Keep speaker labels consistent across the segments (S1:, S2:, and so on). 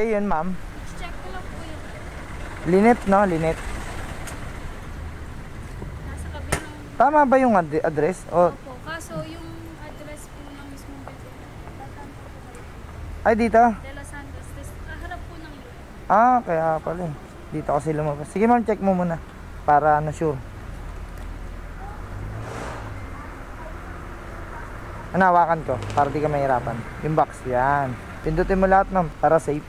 S1: sa'yo yun, ma'am?
S2: Check ko lang po yung
S1: Linet, no? Linet.
S2: nasa kabilang.
S1: Tama ba yung address? O,
S2: Opo, kaso yung address po ng mismong building. Tatang po po kayo.
S1: ay, dito?
S2: De Los Santos. Kaharap po ng yun.
S1: Ah, kaya pala eh. Dito kasi lumabas. Sige ma'am, check mo muna. Para sure. Hanawakan ko, para di ka mahirapan. Yung box, yan. Pindutin mo lahat ma'am, para safe.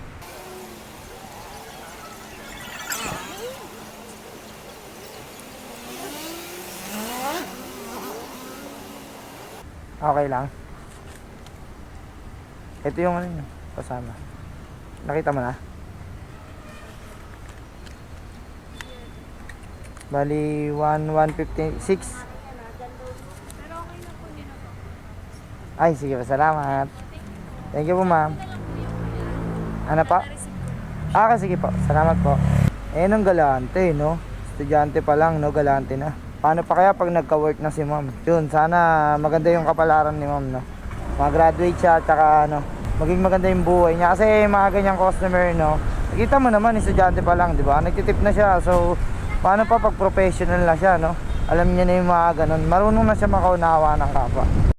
S1: Okay lang. Ito yung ano yun, kasama. Nakita mo na? Bali, 1,156.
S2: Pero okay na po din ako.
S1: Ay, sige pa, salamat. Thank you po ma'am. Ano pa? Ah, sige po, salamat po. Eh, nung galante, no? Estudyante pa lang, no? Galante na. Paano pa kaya pag nagka-work na si ma'am? Yun, sana maganda yung kapalaran ni ma'am, no? Mag-graduate siya, tsaka ano, maging maganda yung buhay niya. Kasi mga ganyang customer, no? Nakita mo naman, estudyante pa lang, di ba? Nagtitip na siya, so paano pa pag professional na siya, no? Alam niya na yung mga ganun. Marunong na siya makaunawa ng kapwa.